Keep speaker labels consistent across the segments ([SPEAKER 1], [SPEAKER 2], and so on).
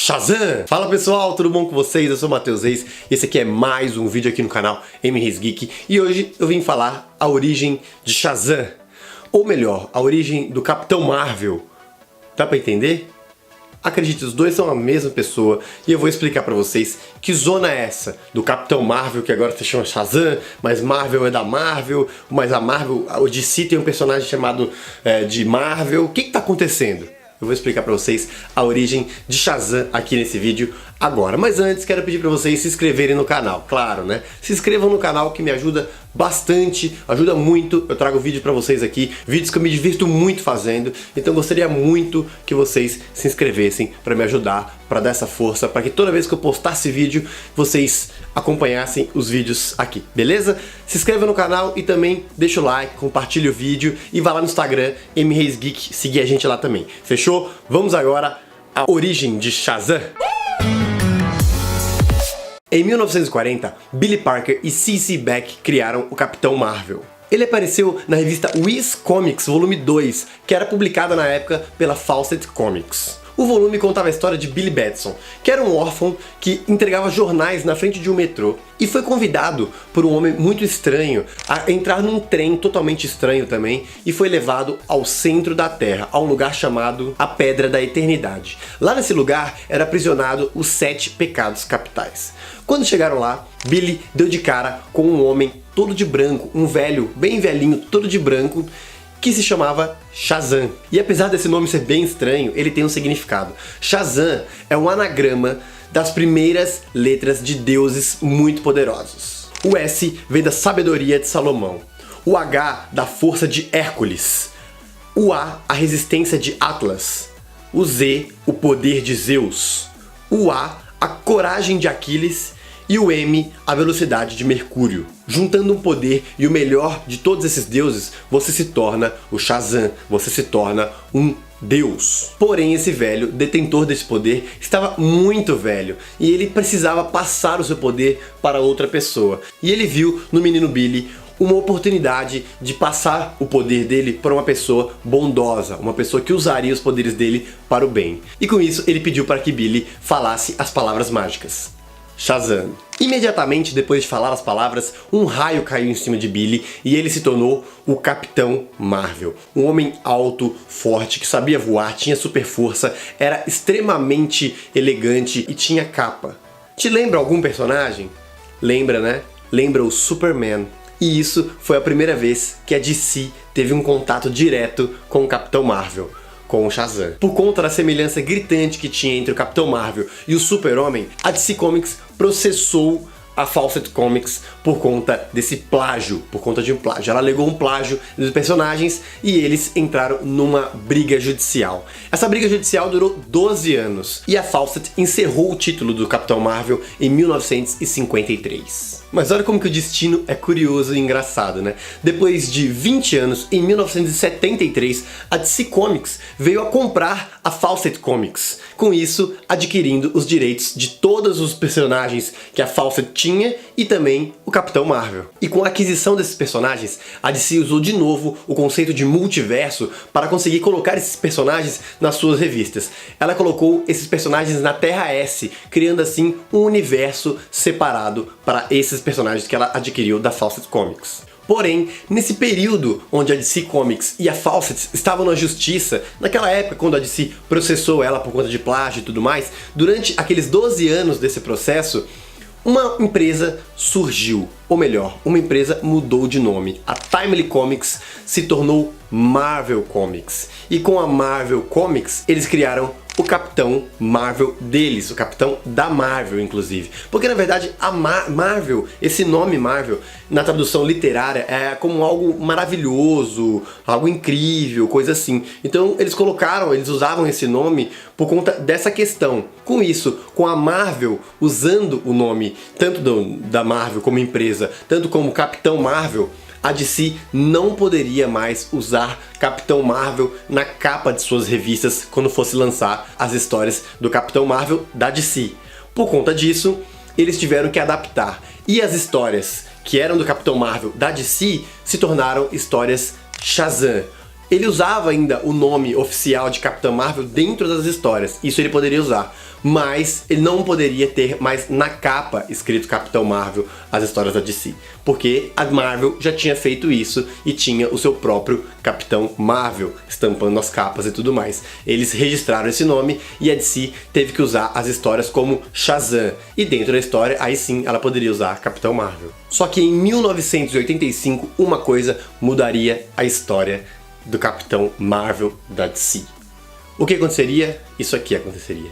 [SPEAKER 1] Shazam! Fala pessoal, tudo bom com vocês? Eu sou o Matheus Reis e esse aqui é mais um vídeo aqui no canal M Reis Geek e hoje eu vim falar a origem de Shazam, ou melhor, a origem do Capitão Marvel. Dá pra entender? Acredite, os dois são a mesma pessoa e eu vou explicar pra vocês que zona é essa do Capitão Marvel, que agora se chama Shazam, mas Marvel é da Marvel, mas a Marvel, o DC tem um personagem chamado de Marvel. O que tá acontecendo? Eu vou explicar pra vocês a origem de Shazam aqui nesse vídeo agora. Mas antes, quero pedir pra vocês se inscreverem no canal, claro, né? Se inscrevam no canal que me ajuda bastante, ajuda muito. Eu trago vídeo pra vocês aqui, vídeos que eu me divirto muito fazendo. Então gostaria muito que vocês se inscrevessem pra me ajudar, pra dar essa força, pra que toda vez que eu postasse vídeo, vocês acompanhassem os vídeos aqui, beleza? Se inscreva no canal e também deixa o like, compartilha o vídeo e vá lá no Instagram, M Reis Geek, seguir a gente lá também. Fechou? Vamos agora à origem de Shazam. Em 1940, Billy Parker e C.C. Beck criaram o Capitão Marvel. Ele apareceu na revista Whiz Comics volume 2, que era publicada na época pela Fawcett Comics. O volume contava a história de Billy Batson, que era um órfão que entregava jornais na frente de um metrô e foi convidado por um homem muito estranho a entrar num trem totalmente estranho também e foi levado ao centro da Terra, a um lugar chamado a Pedra da Eternidade. Lá nesse lugar era aprisionado os 7 pecados capitais. Quando chegaram lá, Billy deu de cara com um homem todo de branco, um velho, bem velhinho, todo de branco, que se chamava Shazam. E apesar desse nome ser bem estranho, ele tem um significado. Shazam é um anagrama das primeiras letras de deuses muito poderosos. O S vem da sabedoria de Salomão, o H da força de Hércules, o A a resistência de Atlas, o Z o poder de Zeus, o A a coragem de Aquiles e o M, a velocidade de Mercúrio. Juntando um poder e o melhor de todos esses deuses, você se torna o Shazam, você se torna um deus. Porém, esse velho, detentor desse poder, estava muito velho e ele precisava passar o seu poder para outra pessoa. E ele viu no menino Billy uma oportunidade de passar o poder dele para uma pessoa bondosa, uma pessoa que usaria os poderes dele para o bem. E com isso, ele pediu para que Billy falasse as palavras mágicas. Shazam. Imediatamente depois de falar as palavras, um raio caiu em cima de Billy e ele se tornou o Capitão Marvel. Um homem alto, forte, que sabia voar, tinha super força, era extremamente elegante e tinha capa. Te lembra algum personagem? Lembra, né? Lembra o Superman. E isso foi a primeira vez que a DC teve um contato direto com o Capitão Marvel, com o Shazam. Por conta da semelhança gritante que tinha entre o Capitão Marvel e o Super-Homem, a DC Comics processou a Fawcett Comics por conta desse plágio, por conta de um plágio. Ela alegou um plágio dos personagens e eles entraram numa briga judicial. Essa briga judicial durou 12 anos e a Fawcett encerrou o título do Capitão Marvel em 1953. Mas olha como que o destino é curioso e engraçado, né? Depois de 20 anos, em 1973, a DC Comics veio a comprar a Fawcett Comics, com isso adquirindo os direitos de todos os personagens que a Fawcett tinha e também o Capitão Marvel. E com a aquisição desses personagens, a DC usou de novo o conceito de multiverso para conseguir colocar esses personagens nas suas revistas. Ela colocou esses personagens na Terra S, criando assim um universo separado para esses personagens que ela adquiriu da Fawcett Comics. Porém, nesse período onde a DC Comics e a Fawcett estavam na justiça, naquela época quando a DC processou ela por conta de plágio e tudo mais, durante aqueles 12 anos desse processo, uma empresa surgiu, ou melhor, uma empresa mudou de nome. A Timely Comics se tornou Marvel Comics. E com a Marvel Comics, eles criaram o Capitão Marvel deles, o Capitão da Marvel, inclusive. Porque na verdade a Marvel, esse nome Marvel, na tradução literária, é como algo maravilhoso, algo incrível, coisa assim. Então eles usavam esse nome por conta dessa questão. Com isso, com a Marvel usando o nome tanto da Marvel como empresa, tanto como Capitão Marvel, a DC não poderia mais usar Capitão Marvel na capa de suas revistas quando fosse lançar as histórias do Capitão Marvel da DC. Por conta disso, eles tiveram que adaptar. E as histórias que eram do Capitão Marvel da DC se tornaram histórias Shazam. Ele usava ainda o nome oficial de Capitão Marvel dentro das histórias, isso ele poderia usar. mas ele não poderia ter mais na capa escrito Capitão Marvel, as histórias da DC, porque a Marvel já tinha feito isso e tinha o seu próprio Capitão Marvel, estampando as capas e tudo mais. Eles registraram esse nome e a DC teve que usar as histórias como Shazam, e dentro da história, aí sim, ela poderia usar Capitão Marvel. Só que em 1985, uma coisa mudaria a história do Capitão Marvel da DC. O que aconteceria? Isso aqui aconteceria.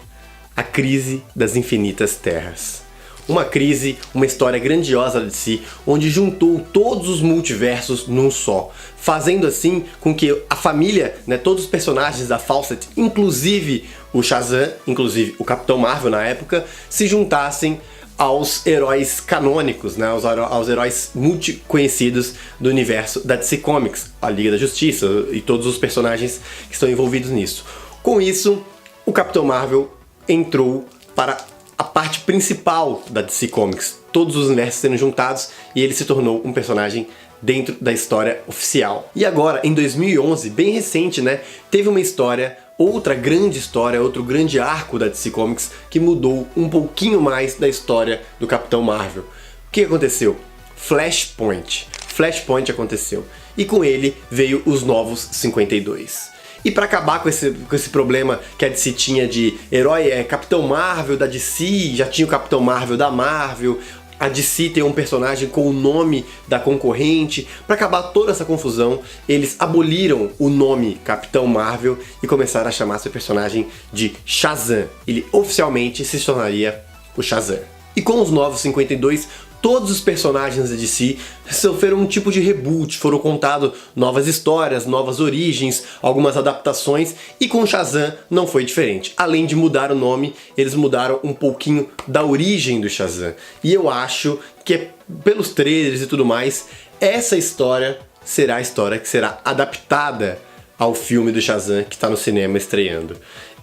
[SPEAKER 1] A crise das infinitas terras. Uma crise, uma história grandiosa da DC, onde juntou todos os multiversos num só, fazendo assim com que a família, né, todos os personagens da Fawcett, inclusive o Shazam, inclusive o Capitão Marvel na época, se juntassem aos heróis canônicos, né, aos heróis multi-conhecidos do universo da DC Comics, a Liga da Justiça e todos os personagens que estão envolvidos nisso. Com isso, o Capitão Marvel entrou para a parte principal da DC Comics, todos os universos sendo juntados, e ele se tornou um personagem dentro da história oficial. E agora, em 2011, bem recente, né, teve uma história, outra grande história, outro grande arco da DC Comics que mudou um pouquinho mais da história do Capitão Marvel. O que aconteceu? Flashpoint. Flashpoint aconteceu. E com ele veio os Novos 52. E para acabar com esse problema que a DC tinha de herói, Capitão Marvel da DC, já tinha o Capitão Marvel da Marvel, a DC tem um personagem com o nome da concorrente. Para acabar toda essa confusão, eles aboliram o nome Capitão Marvel e começaram a chamar seu personagem de Shazam. Ele oficialmente se tornaria o Shazam. E com os Novos 52, todos os personagens da DC sofreram um tipo de reboot, foram contadas novas histórias, novas origens, algumas adaptações, e com Shazam não foi diferente. Além de mudar o nome, eles mudaram um pouquinho da origem do Shazam. E eu acho que, pelos trailers e tudo mais, essa história será a história que será adaptada ao filme do Shazam que está no cinema estreando.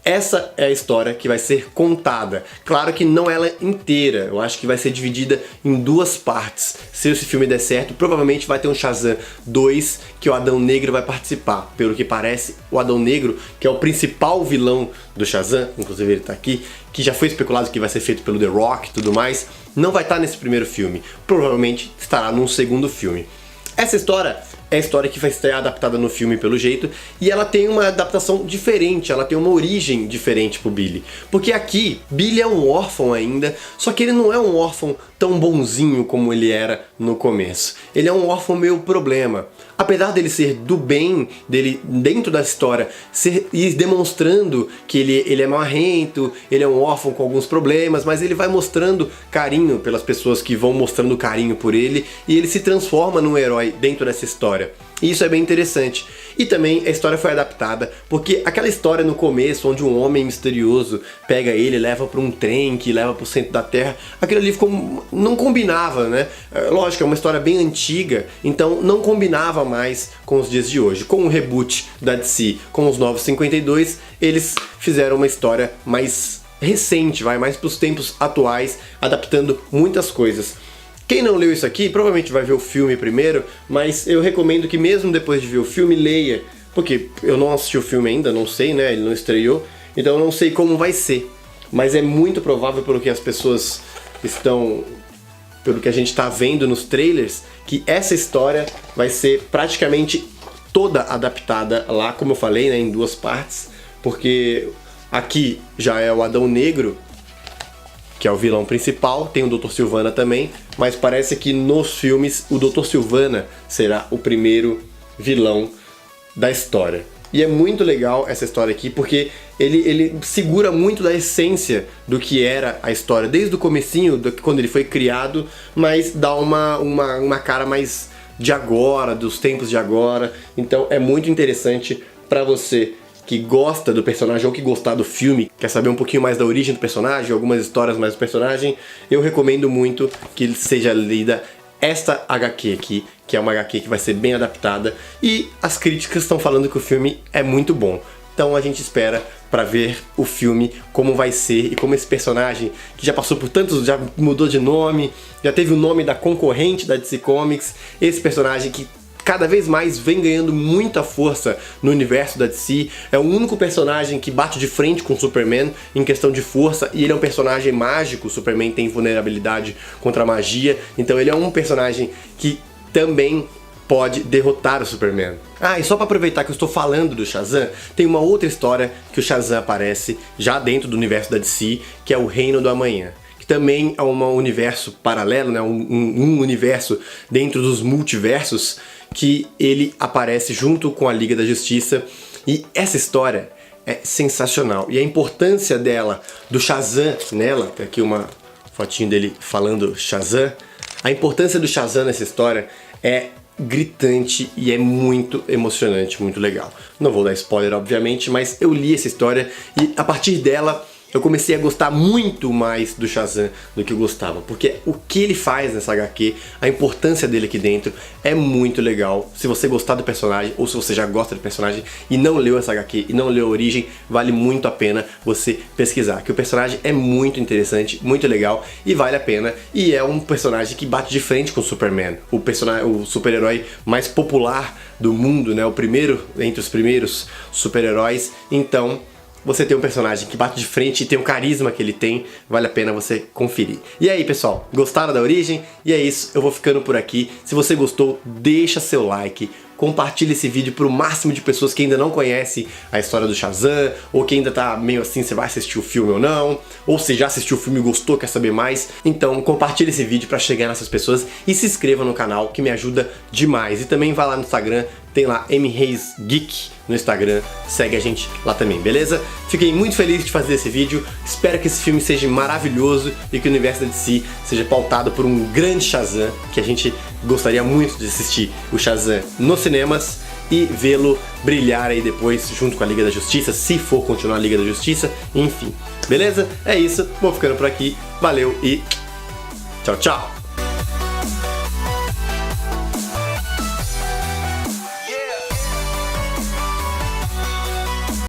[SPEAKER 1] Essa é a história que vai ser contada. Claro que não ela inteira, eu acho que vai ser dividida em duas partes. Se esse filme der certo, provavelmente vai ter um Shazam 2 que o Adão Negro vai participar. Pelo que parece, o Adão Negro, que é o principal vilão do Shazam, inclusive ele tá aqui, que já foi especulado que vai ser feito pelo The Rock e tudo mais, não vai estar nesse primeiro filme. Provavelmente estará num segundo filme. Essa história é a história que vai ser adaptada no filme pelo jeito, e ela tem uma adaptação diferente, ela tem uma origem diferente pro Billy. Porque aqui, Billy é um órfão ainda, só que ele não é um órfão tão bonzinho como ele era no começo. Ele é um órfão meio problema. Apesar dele ser do bem, dele dentro da história, ir demonstrando que ele é marrento, ele é um órfão com alguns problemas, mas ele vai mostrando carinho pelas pessoas que vão mostrando carinho por ele, e ele se transforma num herói dentro dessa história. E isso é bem interessante. E também a história foi adaptada, porque aquela história no começo, onde um homem misterioso pega ele, leva para um trem que leva para o centro da Terra, aquilo ali não combinava, né? Lógico, é uma história bem antiga, então não combinava mais com os dias de hoje. Com o reboot da DC, com os Novos 52, eles fizeram uma história mais recente, mais para os tempos atuais, adaptando muitas coisas. Quem não leu isso aqui, provavelmente vai ver o filme primeiro, mas eu recomendo que mesmo depois de ver o filme, leia, porque eu não assisti o filme ainda, não sei, né, ele não estreou, então eu não sei como vai ser, mas é muito provável, pelo que as pessoas pelo que a gente está vendo nos trailers, que essa história vai ser praticamente toda adaptada lá, como eu falei, né, em duas partes, porque aqui já é o Adão Negro, que é o vilão principal, tem o Dr. Sivana também, mas parece que nos filmes o Dr. Sivana será o primeiro vilão da história. E é muito legal essa história aqui, porque ele segura muito da essência do que era a história, desde o comecinho, quando ele foi criado, mas dá uma cara mais de agora, dos tempos de agora. Então é muito interessante para você que gosta do personagem ou que gostar do filme, quer saber um pouquinho mais da origem do personagem, algumas histórias mais do personagem, eu recomendo muito que seja lida esta HQ aqui, que é uma HQ que vai ser bem adaptada, e as críticas estão falando que o filme é muito bom. Então a gente espera para ver o filme, como vai ser, e como esse personagem, que já passou por tantos, já mudou de nome, já teve o nome da concorrente da DC Comics, esse personagem que cada vez mais vem ganhando muita força no universo da DC. É o único personagem que bate de frente com o Superman em questão de força, e ele é um personagem mágico. O Superman tem vulnerabilidade contra a magia, então ele é um personagem que também pode derrotar o Superman. Ah, e só para aproveitar que eu estou falando do Shazam, tem uma outra história que o Shazam aparece já dentro do universo da DC, que é o Reino do Amanhã, que também é um universo paralelo, né? um universo dentro dos multiversos, que ele aparece junto com a Liga da Justiça, e essa história é sensacional. E a importância dela, do Shazam nela, tem aqui uma fotinho dele falando Shazam, a importância do Shazam nessa história é gritante e é muito emocionante, muito legal. Não vou dar spoiler, obviamente, mas eu li essa história e a partir dela eu comecei a gostar muito mais do Shazam do que eu gostava, porque o que ele faz nessa HQ, a importância dele aqui dentro é muito legal. Se você gostar do personagem, ou se você já gosta do personagem e não leu essa HQ e não leu a origem, vale muito a pena você pesquisar, que o personagem é muito interessante, muito legal e vale a pena, e é um personagem que bate de frente com o Superman, o super-herói mais popular do mundo, né? O primeiro entre os primeiros super-heróis. Então você tem um personagem que bate de frente e tem o carisma que ele tem, vale a pena você conferir. E aí, pessoal, gostaram da origem? E é isso, eu vou ficando por aqui. Se você gostou, deixa seu like, compartilha esse vídeo para o máximo de pessoas que ainda não conhecem a história do Shazam, ou que ainda tá meio assim, se vai assistir o filme ou não, ou se já assistiu o filme e gostou, quer saber mais. Então compartilha esse vídeo para chegar nessas pessoas e se inscreva no canal, que me ajuda demais. E também vai lá no Instagram, tem lá MReis Geek no Instagram, segue a gente lá também, beleza? Fiquei muito feliz de fazer esse vídeo, espero que esse filme seja maravilhoso e que o universo da DC seja pautado por um grande Shazam, que a gente gostaria muito de assistir o Shazam nos cinemas e vê-lo brilhar aí depois junto com a Liga da Justiça, se for continuar a Liga da Justiça, enfim. Beleza? É isso, vou ficando por aqui, valeu e tchau, tchau!